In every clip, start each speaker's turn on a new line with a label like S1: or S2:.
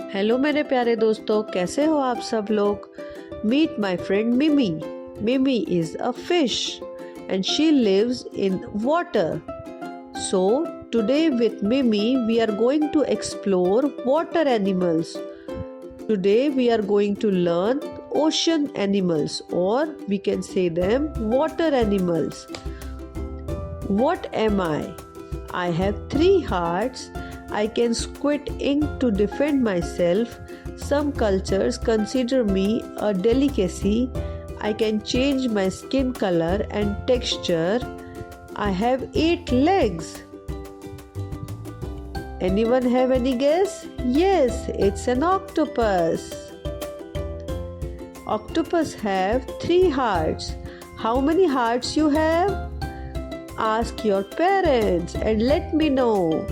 S1: Hello मेरे प्यारे दोस्तों, कैसे हो आप सब लोग। Meet my friend Mimi. Mimi is a fish and she lives in water. So today with Mimi we are going to explore water animals. Today we are going to learn ocean animals, or we can say them water animals. What am I? I have 3 hearts. I can squirt ink to defend myself. Some cultures consider me a delicacy. I can change my skin color and texture. I have 8 legs. Anyone have any guess? Yes, it's an octopus. Octopus have 3 hearts. How many hearts you have? Ask your parents and let me know.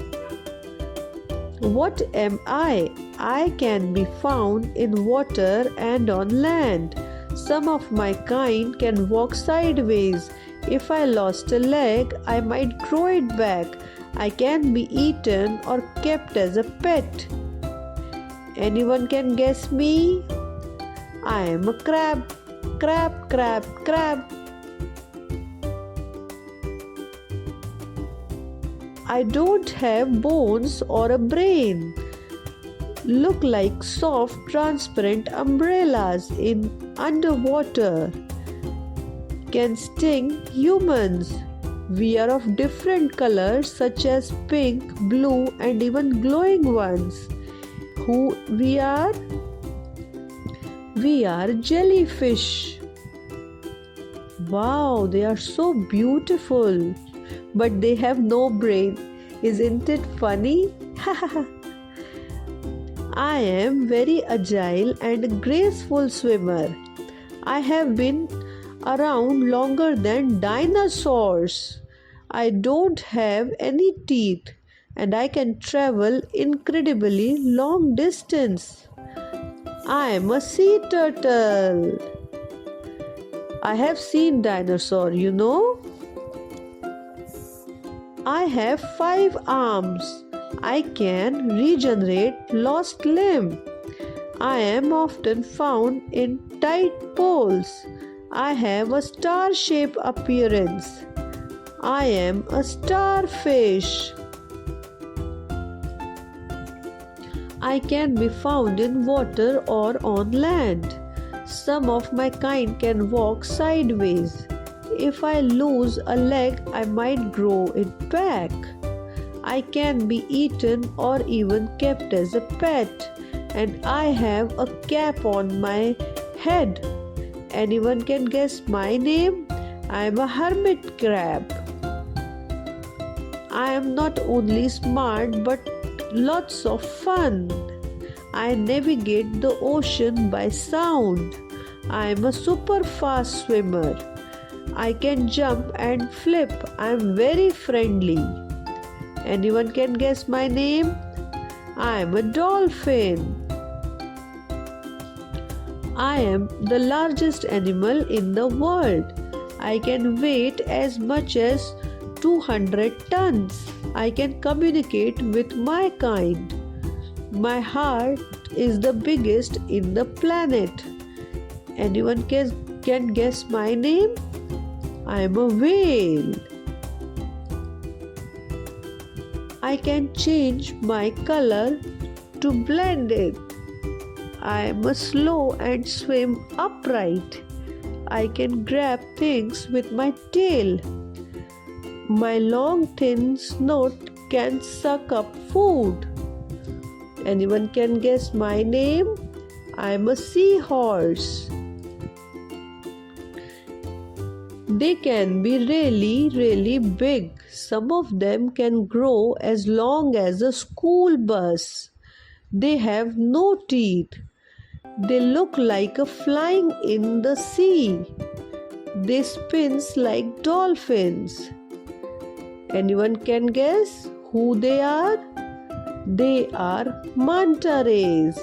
S1: What am I? I can be found in water and on land. Some of my kind can walk sideways. If I lost a leg, I might grow it back. I can be eaten or kept as a pet. Anyone can guess me? I am a crab. Crab, crab, crab. I don't have bones or a brain. Look like soft, transparent umbrellas in underwater. Can sting humans. We are of different colors such as pink, blue and even glowing ones. Who we are? We are jellyfish. Wow, they are so beautiful, but they have no brain. Isn't it funny? I am very agile and graceful swimmer. I have been around longer than dinosaurs. I don't have any teeth and I can travel incredibly long distance. I am a sea turtle. I have seen dinosaur, you know. I have 5 arms. I can regenerate lost limb. I am often found in tight poles. I have a star-shaped appearance. I am a starfish. I can be found in water or on land. Some of my kind can walk sideways. If I lose a leg, I might grow it back. I can be eaten or even kept as a pet. And I have a cap on my head. Anyone can guess my name? I am a hermit crab. I am not only smart but lots of fun. I navigate the ocean by sound. I am a super fast swimmer. I can jump and flip. I am very friendly. Anyone can guess my name? I am a dolphin. I am the largest animal in the world. I can weigh as much as 200 tons. I can communicate with my kind. My heart is the biggest in the planet. Anyone can guess my name? I am a whale. I can change my color to blend it. I am a slow and swim upright. I can grab things with my tail. My long thin snout can suck up food. Anyone can guess my name? I am a seahorse. They can be really big. Some of them can grow as long as a school bus. They have no teeth. They look like a flying in the sea. They spin like dolphins. Anyone can guess who they are? They are Manta Rays.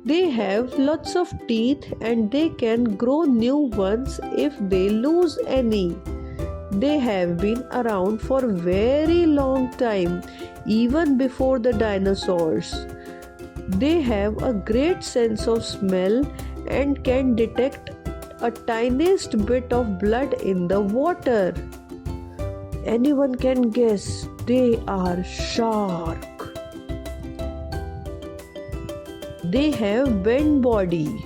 S1: They have lots of teeth and they can grow new ones if they lose any. They have been around for a very long time. even before the dinosaurs. They have a great sense of smell and can detect a tiniest bit of blood in the water. Anyone can guess they are shark. They have bent body.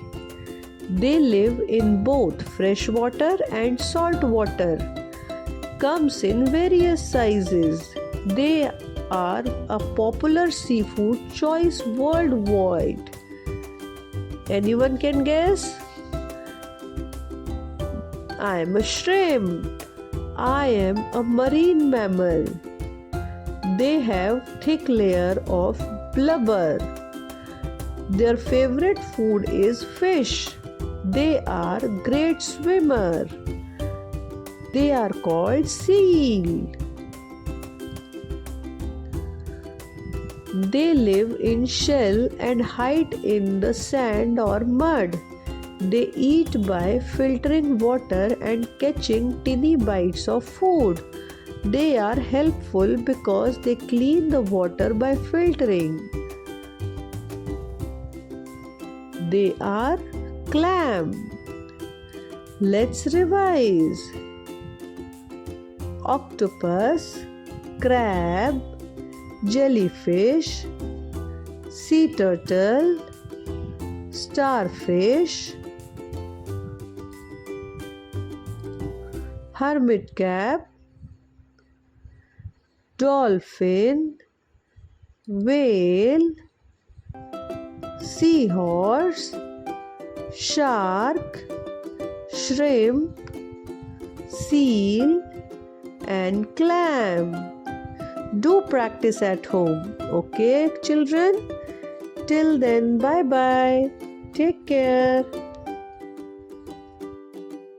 S1: They live in both fresh water and salt water. Comes in various sizes. They are a popular seafood choice worldwide. Anyone can guess? I am a shrimp. I am a marine mammal. They have thick layer of blubber. Their favorite food is fish. They are great swimmer. They are called seal. They live in shell and hide in the sand or mud. They eat by filtering water and catching tiny bites of food. They are helpful because they clean the water by filtering. They are clam. Let's revise. Octopus, crab, jellyfish, sea turtle, starfish, hermit crab, dolphin, whale, seahorse, shark, shrimp, seal, and clam. Do practice at home, okay, children? Till then, bye bye. Take care.